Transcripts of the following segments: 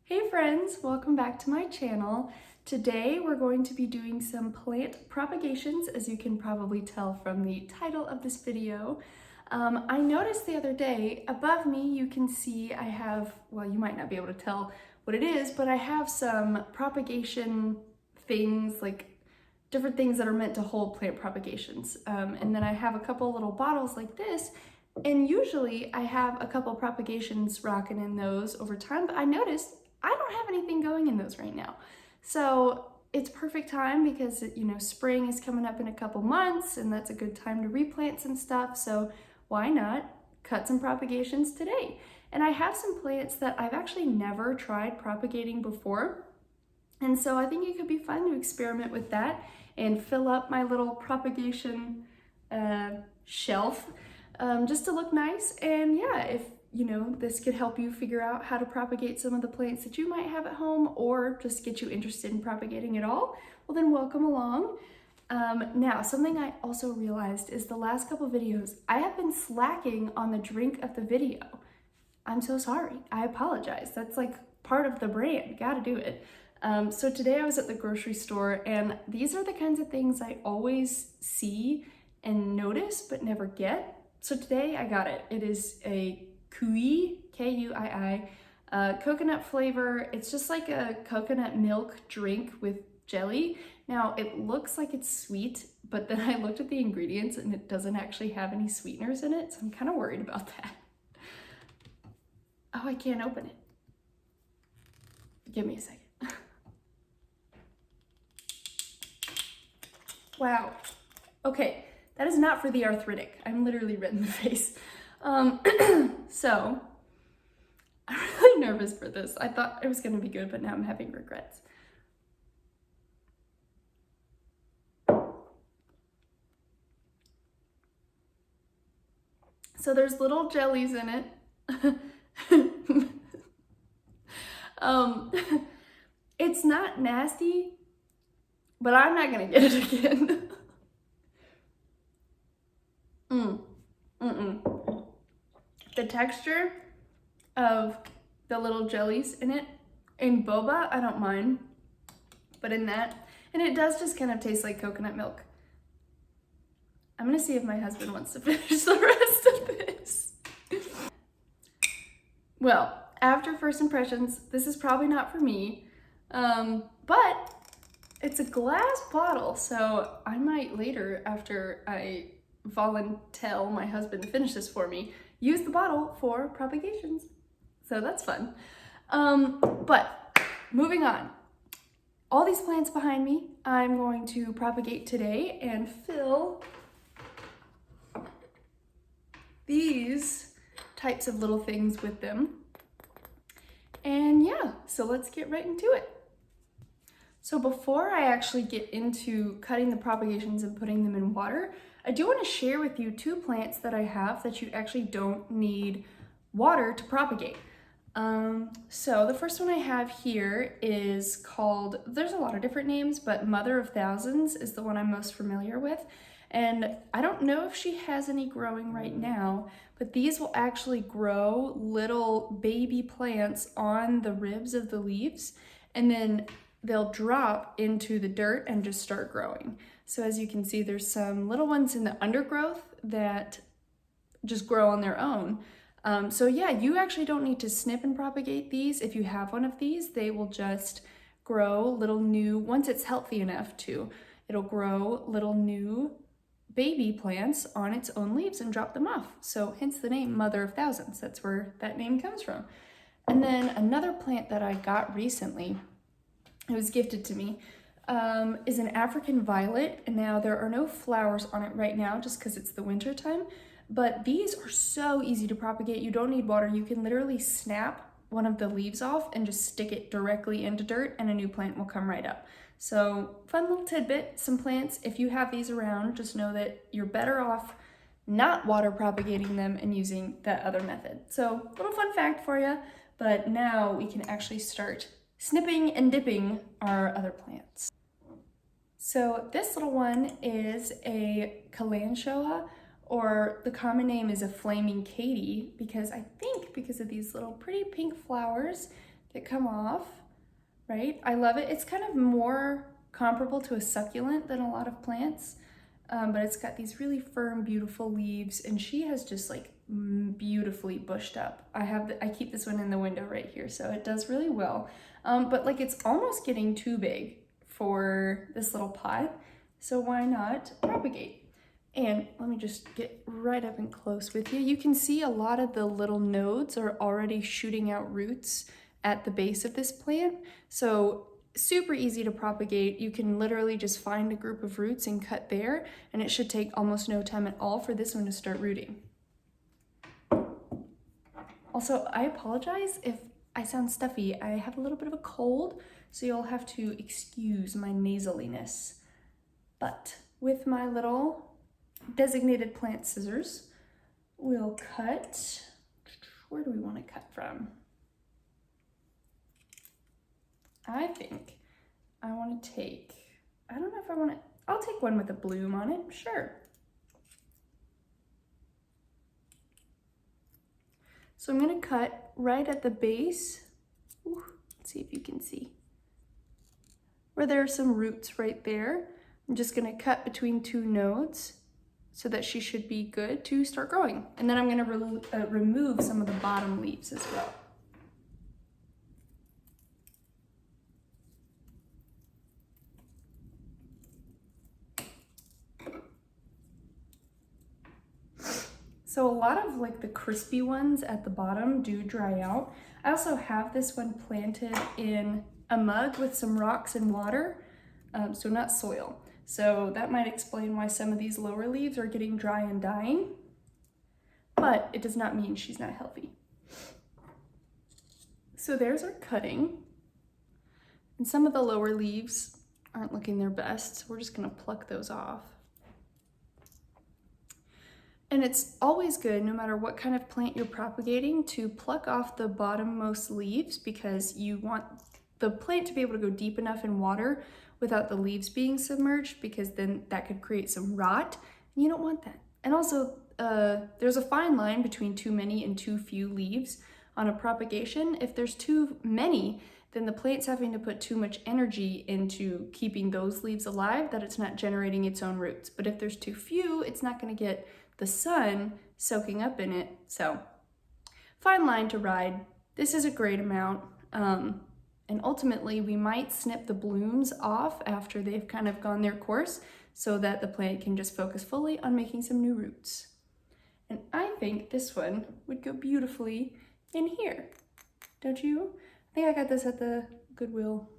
Hey friends, welcome back to my channel. Today we're going to be doing some plant propagations, as you can probably tell from the title of this video. I noticed the other day, above me you can see I have, well, you might not be able to tell what it is, but I have some propagation things, like different things that are meant to hold plant propagations. And then I have a couple little bottles like this, and usually I have a couple propagations rocking in those over time, but I noticed I don't have anything going in those right now. So it's perfect time because, spring is coming up in a couple months and that's a good time to replant some stuff. So why not cut some propagations today? And I have some plants that I've actually never tried propagating before. And so I think it could be fun to experiment with that and fill up my little propagation shelf just to look nice. And yeah, if this could help you figure out how to propagate some of the plants that you might have at home, or just get you interested in propagating at all, well then welcome along. Now, something I also realized is the last couple videos, I have been slacking on the drink of the video. I'm so sorry, I apologize. That's like part of the brand, gotta do it. So today I was at the grocery store, and these are the kinds of things I always see and notice but never get. So today I got it. It is a Kui, K-U-I-I, coconut flavor. It's just like a coconut milk drink with jelly. Now it looks like it's sweet, but then I looked at the ingredients and it doesn't actually have any sweeteners in it, so I'm kind of worried about that. Oh, I can't open it. Give me a second. Wow. Okay, that is not for the arthritic. I'm literally red in the face. So I'm really nervous for this. I thought it was gonna be good, but now I'm having regrets. So there's little jellies in it. It's not nasty, but I'm not gonna get it again. The texture of the little jellies in it, in boba, I don't mind, but in that, and it does just kind of taste like coconut milk. I'm gonna see if my husband wants to finish the rest of this. Well, after first impressions, this is probably not for me, but it's a glass bottle, so I might later, after I volunteer my husband to finish this for me, use the bottle for propagations. So that's fun. But moving on. All these plants behind me, I'm going to propagate today and fill these types of little things with them. And yeah, so let's get right into it. So before I actually get into cutting the propagations and putting them in water, I do want to share with you two plants that I have that you actually don't need water to propagate. So the first one I have here is called, there's a lot of different names, but Mother of Thousands is the one I'm most familiar with. And I don't know if she has any growing right now, but these will actually grow little baby plants on the ribs of the leaves, and then they'll drop into the dirt and just start growing. So as you can see, there's some little ones in the undergrowth that just grow on their own. So yeah, you actually don't need to snip and propagate these. If you have one of these, they will just grow little new, once it's healthy enough to, it'll grow little new baby plants on its own leaves and drop them off. So hence the name Mother of Thousands. That's where that name comes from. And then another plant that I got recently, it was gifted to me, is an African violet. And now there are no flowers on it right now just because it's the winter time, but these are so easy to propagate. You don't need water. You can literally snap one of the leaves off and just stick it directly into dirt and a new plant will come right up. So fun little tidbit, some plants, if you have these around, just know that you're better off not water propagating them and using that other method. So little fun fact for you, but now we can actually start snipping and dipping our other plants. So this little one is a kalanchoe, or the common name is a flaming Katy, because I think because of these little pretty pink flowers, that come off, right? I love it. It's kind of more comparable to a succulent than a lot of plants, but it's got these really firm, beautiful leaves, and she has just like beautifully bushed up. I keep this one in the window right here, so it does really well. But like it's almost getting too big for this little pot, so why not propagate? And let me just get right up and close with you. You can see a lot of the little nodes are already shooting out roots at the base of this plant. So super easy to propagate. You can literally just find a group of roots and cut there, and it should take almost no time at all for this one to start rooting. Also, I apologize if I sound stuffy. I have a little bit of a cold, so you'll have to excuse my nasaliness. But with my little designated plant scissors, we'll cut. Where do we want to cut from? I think I want to take, I don't know if I want to, I'll take one with a bloom on it, sure. So I'm going to cut right at the base. Ooh, let's see if you can see. Where there are some roots right there. I'm just going to cut between two nodes so that she should be good to start growing. And then I'm going to remove some of the bottom leaves as well. So a lot of like the crispy ones at the bottom do dry out. I also have this one planted in a mug with some rocks and water, so not soil. So that might explain why some of these lower leaves are getting dry and dying, but it does not mean she's not healthy. So there's our cutting. And some of the lower leaves aren't looking their best, so we're just gonna pluck those off. And it's always good, no matter what kind of plant you're propagating, to pluck off the bottommost leaves, because you want the plant to be able to go deep enough in water without the leaves being submerged, because then that could create some rot, and you don't want that. And also, there's a fine line between too many and too few leaves on a propagation. If there's too many, then the plant's having to put too much energy into keeping those leaves alive that it's not generating its own roots. But if there's too few, it's not going to get the sun soaking up in it. So, fine line to ride. This is a great amount. And ultimately, we might snip the blooms off after they've kind of gone their course so that the plant can just focus fully on making some new roots. And I think this one would go beautifully in here. Don't you? I think I got this at the Goodwill.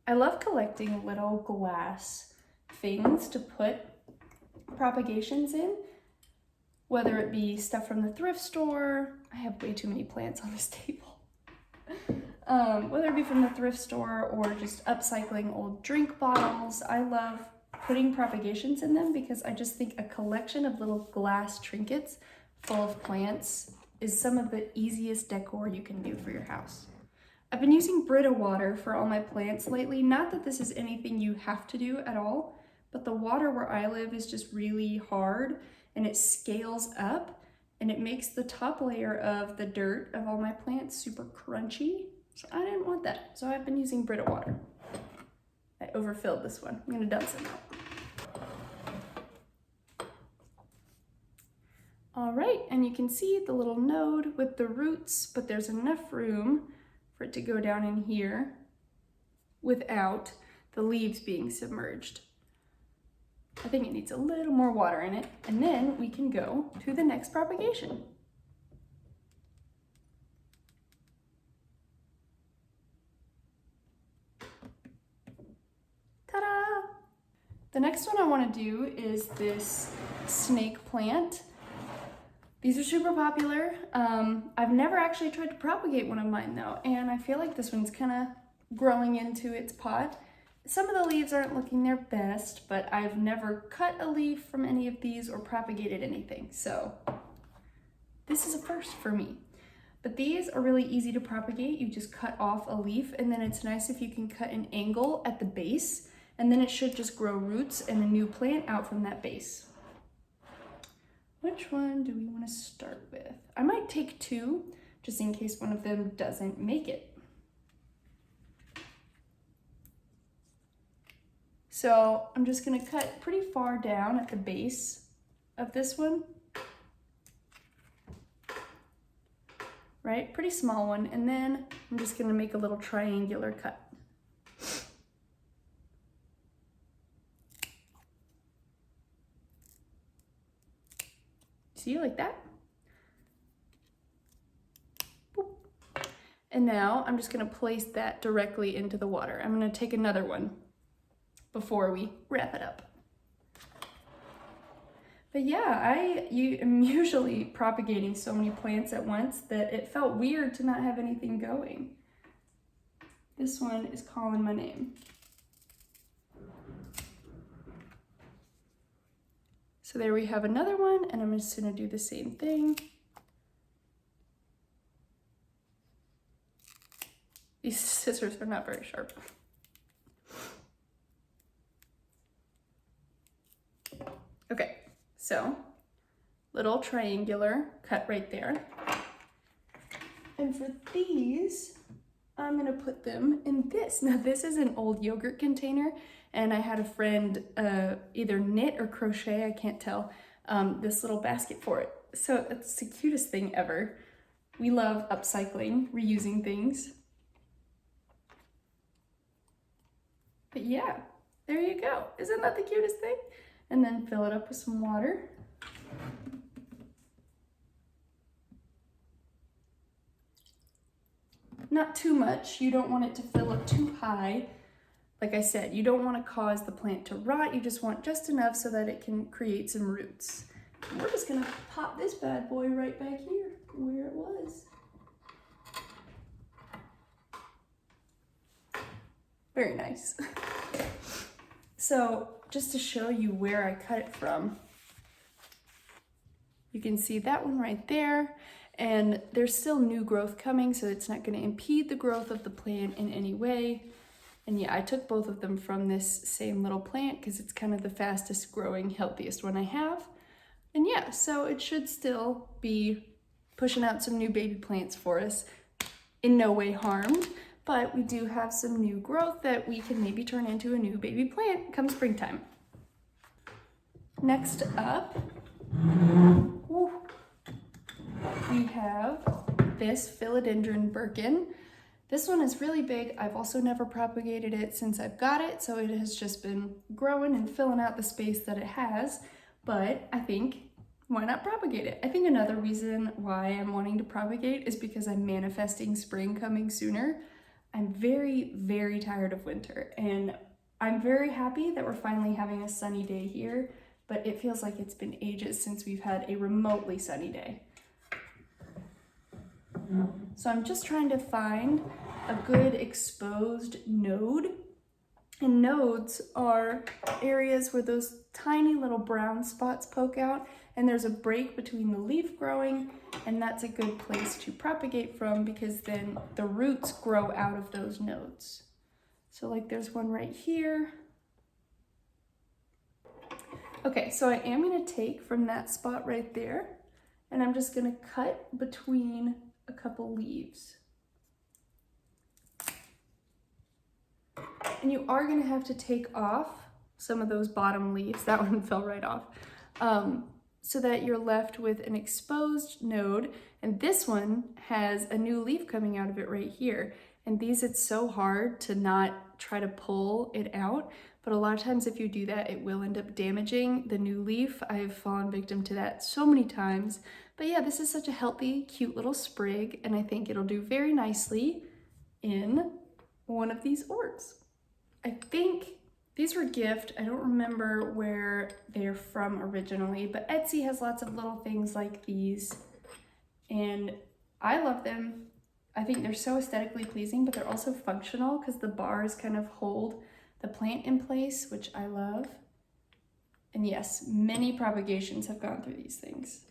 I love collecting little glass things to put propagations in, whether it be stuff from the thrift store. I have way too many plants on this table. Whether it be from the thrift store or just upcycling old drink bottles. I love putting propagations in them because I just think a collection of little glass trinkets full of plants is some of the easiest decor you can do for your house. I've been using Brita water for all my plants lately. Not that this is anything you have to do at all, but the water where I live is just really hard and it scales up and it makes the top layer of the dirt of all my plants super crunchy. So I didn't want that. So I've been using Brita water. I overfilled this one. I'm gonna dump some out. All right, and you can see the little node with the roots, but there's enough room for it to go down in here without the leaves being submerged. I think it needs a little more water in it, and then we can go to the next propagation. Ta-da! The next one I want to do is this snake plant. These are super popular. I've never actually tried to propagate one of mine though, and I feel like this one's kind of growing into its pot. Some of the leaves aren't looking their best, but I've never cut a leaf from any of these or propagated anything, so this is a first for me. But these are really easy to propagate. You just cut off a leaf, and then it's nice if you can cut an angle at the base, and then it should just grow roots and a new plant out from that base. Which one do we want to start with? I might take two, just in case one of them doesn't make it. So I'm just gonna cut pretty far down at the base of this one. Right, pretty small one. And then I'm just gonna make a little triangular cut. See, like that? Boop. And now I'm just gonna place that directly into the water. I'm gonna take another one before we wrap it up. But yeah, I'm usually propagating so many plants at once that it felt weird to not have anything going. This one is calling my name. So there we have another one, and I'm just gonna do the same thing. These scissors are not very sharp. Okay, so little triangular cut right there. And for these, I'm gonna put them in this. Now this is an old yogurt container, and I had a friend either knit or crochet, I can't tell, this little basket for it. So it's the cutest thing ever. We love upcycling, reusing things. But yeah, there you go. Isn't that the cutest thing? And then fill it up with some water. Not too much. You don't want it to fill up too high. Like I said, you don't want to cause the plant to rot. You just want just enough so that it can create some roots. And we're just gonna pop this bad boy right back here where it was. Very nice. So just to show you where I cut it from, you can see that one right there, and there's still new growth coming, so it's not going to impede the growth of the plant in any way. And yeah, I took both of them from this same little plant because it's kind of the fastest growing, healthiest one I have. And yeah, so it should still be pushing out some new baby plants for us, in no way harmed. But we do have some new growth that we can maybe turn into a new baby plant come springtime. Next up, we have this Dendrobium Birkin. This one is really big. I've also never propagated it since I've got it, so it has just been growing and filling out the space that it has. But I think, why not propagate it? I think another reason why I'm wanting to propagate is because I'm manifesting spring coming sooner. I'm very, very tired of winter, and I'm very happy that we're finally having a sunny day here, but it feels like it's been ages since we've had a remotely sunny day. So I'm just trying to find a good exposed node, and nodes are areas where those tiny little brown spots poke out, and there's a break between the leaf growing, and that's a good place to propagate from because then the roots grow out of those nodes. So like there's one right here. Okay, so I am gonna take from that spot right there, and I'm just gonna cut between a couple leaves. And you are gonna have to take off some of those bottom leaves. That one fell right off. So that you're left with an exposed node, and this one has a new leaf coming out of it right here. And these, it's so hard to not try to pull it out, but a lot of times if you do that, it will end up damaging the new leaf. I've fallen victim to that so many times. But yeah, this is such a healthy, cute little sprig, and I think it'll do very nicely in one of these orbs. I think these were a gift. I don't remember where they're from originally, but Etsy has lots of little things like these, and I love them. I think they're so aesthetically pleasing, but they're also functional because the bars kind of hold the plant in place, which I love. And yes, many propagations have gone through these things.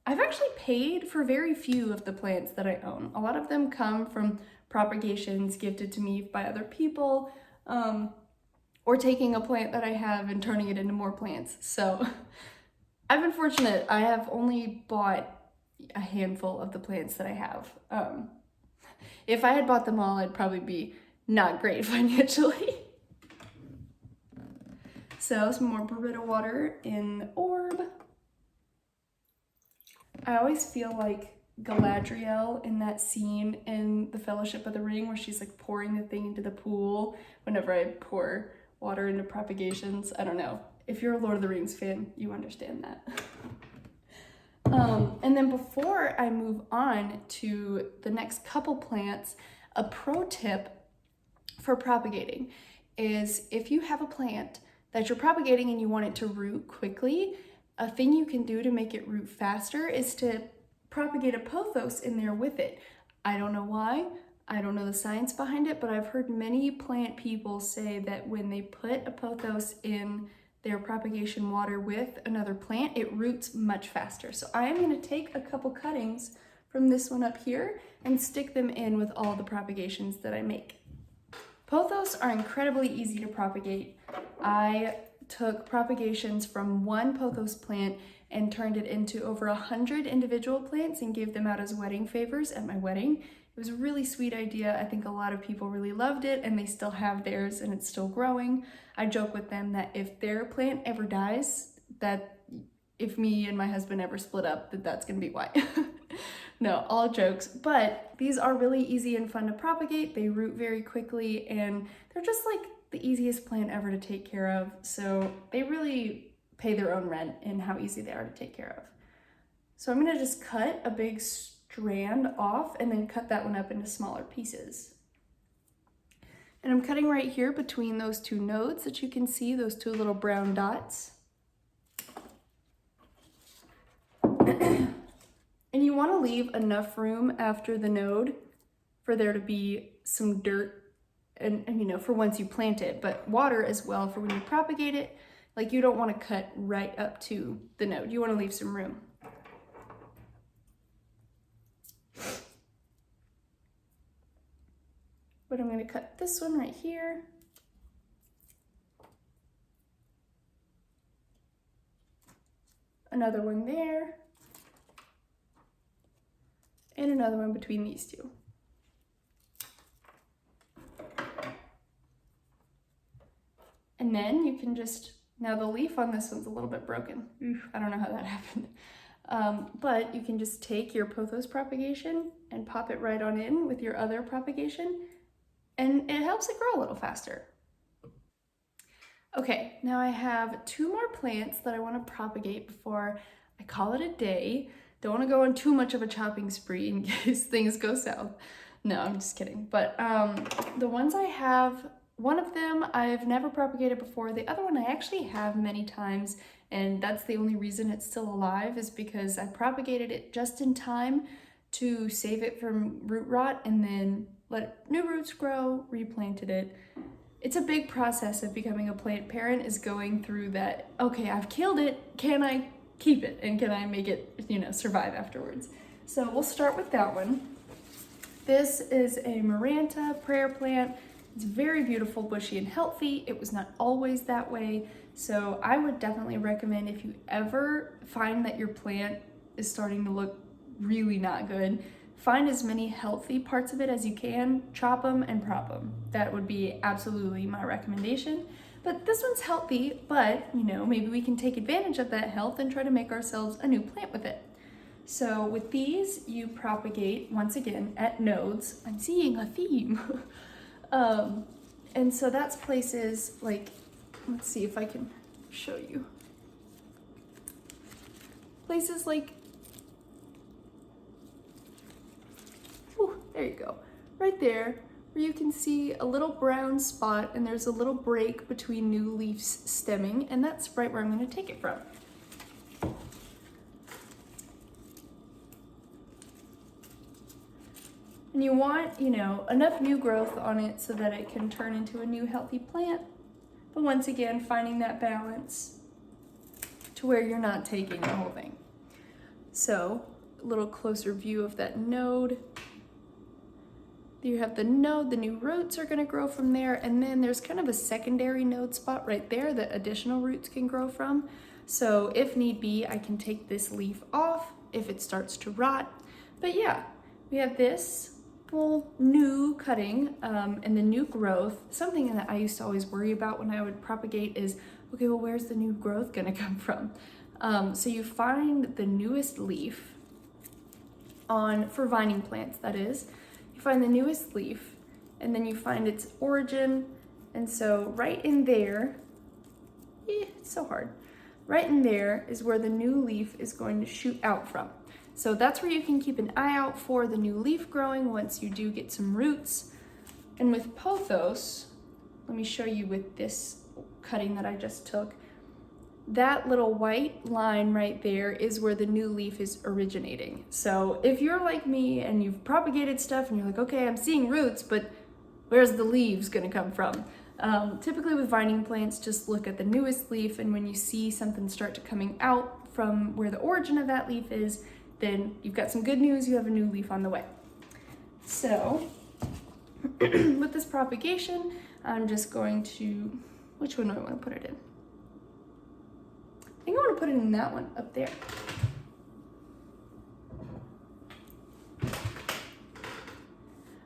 I've actually paid for very few of the plants that I own. A lot of them come from propagations gifted to me by other people, or taking a plant that I have and turning it into more plants. So I've been fortunate. I have only bought a handful of the plants that I have. If I had bought them all, I'd probably be not great financially. So some more Brita water in the orb. I always feel like Galadriel in that scene in The Fellowship of the Ring where she's like pouring the thing into the pool whenever I pour water into propagations. I don't know. If you're a Lord of the Rings fan, you understand that. And then before I move on to the next couple plants, a pro tip for propagating is if you have a plant that you're propagating and you want it to root quickly, a thing you can do to make it root faster is to propagate a pothos in there with it. I don't know why, I don't know the science behind it, but I've heard many plant people say that when they put a pothos in their propagation water with another plant, it roots much faster. So I am going to take a couple cuttings from this one up here and stick them in with all the propagations that I make. Pothos are incredibly easy to propagate. I took propagations from one pothos plant and turned it into over 100 individual plants and gave them out as wedding favors at my wedding. It was a really sweet idea. I think a lot of people really loved it and they still have theirs and it's still growing. I joke with them that if their plant ever dies, that if me and my husband ever split up, that's gonna be why. No, all jokes, but these are really easy and fun to propagate. They root very quickly and they're just like the easiest plant ever to take care of. So they really pay their own rent in how easy they are to take care of. So I'm gonna just cut a big strand off and then cut that one up into smaller pieces. And I'm cutting right here between those two nodes that you can see, those two little brown dots. And you want to leave enough room after the node for there to be some dirt and you know, for once you plant it, but water as well for when you propagate it. Like you don't want to cut right up to the node. You want to leave some room. But I'm going to cut this one right here. Another one there. And another one between these two. And then you can just, now the leaf on this one's a little bit broken. I don't know how that happened. But you can just take your pothos propagation and pop it right on in with your other propagation, and it helps it grow a little faster. Okay, now I have 2 more plants that I want to propagate before I call it a day. Don't want to go on too much of a chopping spree in case things go south. No, I'm just kidding. But the ones I have, one of them I've never propagated before. The other one I actually have many times, and that's the only reason it's still alive is because I propagated it just in time to save it from root rot and then let new roots grow, replanted it. It's a big process of becoming a plant parent, is going through that, okay, I've killed it, can I keep it? And can I make it, you know, survive afterwards? So we'll start with that one. This is a Moringa prayer plant. It's very beautiful, bushy, and healthy. It was not always that way. So I would definitely recommend, if you ever find that your plant is starting to look really not good, find as many healthy parts of it as you can, chop them and prop them. That would be absolutely my recommendation. But this one's healthy, but you know, maybe we can take advantage of that health and try to make ourselves a new plant with it. So with these, you propagate, once again, at nodes. I'm seeing a theme. And so that's places like, let's see if I can show you. Places like, there you go, right there, where you can see a little brown spot and there's a little break between new leaves stemming, and that's right where I'm going to take it from. And you want, you know, enough new growth on it so that it can turn into a new healthy plant. But once again, finding that balance to where you're not taking the whole thing. So, a little closer view of that node. You have the node, the new roots are going to grow from there, and then there's kind of a secondary node spot right there that additional roots can grow from. So if need be, I can take this leaf off if it starts to rot. But yeah, we have this full new cutting and the new growth. Something that I used to always worry about when I would propagate is, okay, well, where's the new growth gonna come from? So you find the newest leaf for vining plants, that is. You find the newest leaf, and then you find its origin. And so right in there, it's so hard. Right in there is where the new leaf is going to shoot out from. So that's where you can keep an eye out for the new leaf growing once you do get some roots. And with Pothos, let me show you with this cutting that I just took, that little white line right there is where the new leaf is originating. So if you're like me and you've propagated stuff and you're like, okay, I'm seeing roots, but where's the leaves gonna come from? Typically with vining plants, just look at the newest leaf, and when you see something start to coming out from where the origin of that leaf is, then you've got some good news, you have a new leaf on the way. So with this propagation, I'm just going to, which one do I want to put it in? I think I want to put it in that one up there.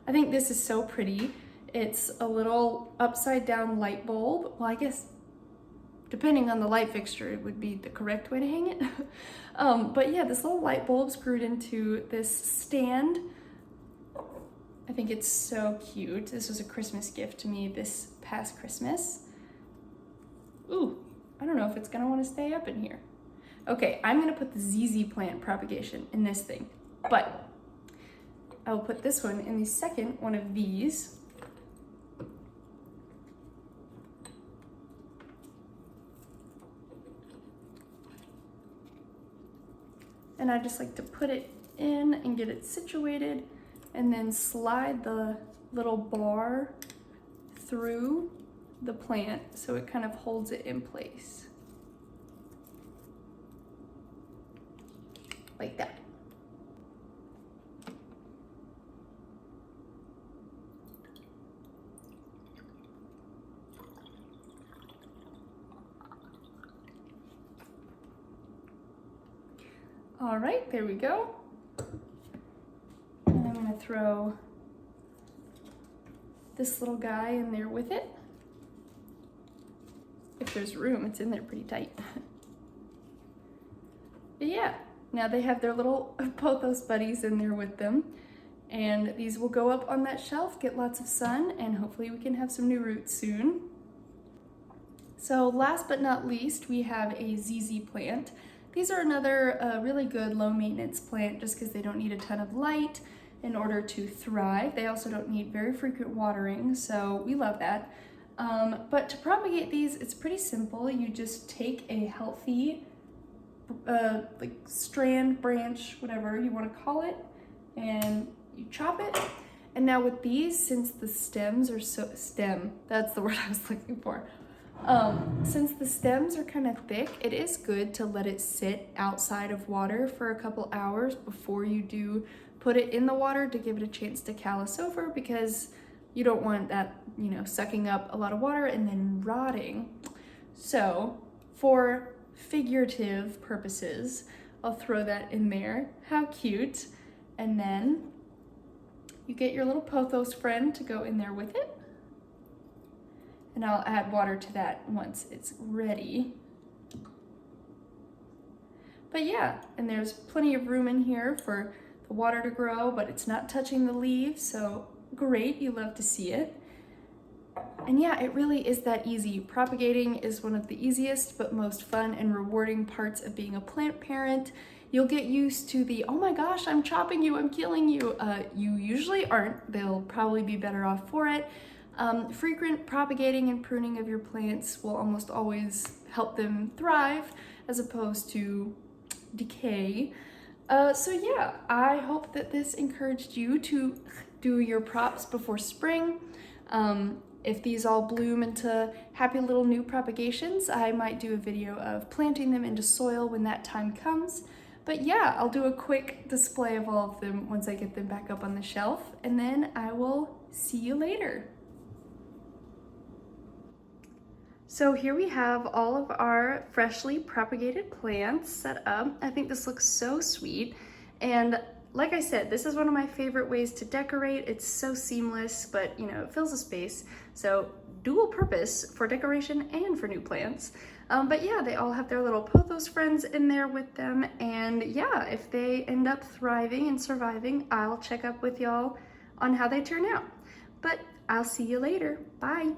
I think this is so pretty. It's a little upside down light bulb. Well, I guess depending on the light fixture, it would be the correct way to hang it. But yeah, this little light bulb screwed into this stand. I think it's so cute. This was a Christmas gift to me this past Christmas. Ooh, I don't know if it's gonna wanna stay up in here. Okay, I'm gonna put the ZZ plant propagation in this thing, but I will put this one in the second one of these. And I just like to put it in and get it situated, and then slide the little bar through the plant so it kind of holds it in place. Like that. All right, there we go. And I'm gonna throw this little guy in there with it. If there's room, it's in there pretty tight. But yeah, now they have their little Pothos buddies in there with them. And these will go up on that shelf, get lots of sun, and hopefully we can have some new roots soon. So last but not least, we have a ZZ plant. These are another really good low maintenance plant just because they don't need a ton of light in order to thrive. They also don't need very frequent watering, so we love that. But to propagate these, it's pretty simple. You just take a healthy like strand, branch, whatever you want to call it, and you chop it. And now with these, since the stems are that's the word I was looking for. Since the stems are kind of thick, it is good to let it sit outside of water for a couple hours before you do put it in the water to give it a chance to callus over, because you don't want that, you know, sucking up a lot of water and then rotting. So for figurative purposes, I'll throw that in there. How cute. And then you get your little Pothos friend to go in there with it. And I'll add water to that once it's ready. But yeah, and there's plenty of room in here for the water to grow, but it's not touching the leaves, so great, you love to see it. And yeah, it really is that easy. Propagating is one of the easiest but most fun and rewarding parts of being a plant parent. You'll get used to the, oh my gosh, I'm chopping you, I'm killing you. You usually aren't. They'll probably be better off for it. Frequent propagating and pruning of your plants will almost always help them thrive as opposed to decay. So yeah, I hope that this encouraged you to do your props before spring. If these all bloom into happy little new propagations, I might do a video of planting them into soil when that time comes. But yeah, I'll do a quick display of all of them once I get them back up on the shelf, and then I will see you later. So here we have all of our freshly propagated plants set up. I think this looks so sweet. And like I said, this is one of my favorite ways to decorate. It's so seamless, but you know, it fills a space. So dual purpose for decoration and for new plants. But yeah, they all have their little Pothos friends in there with them. And yeah, if they end up thriving and surviving, I'll check up with y'all on how they turn out. But I'll see you later. Bye.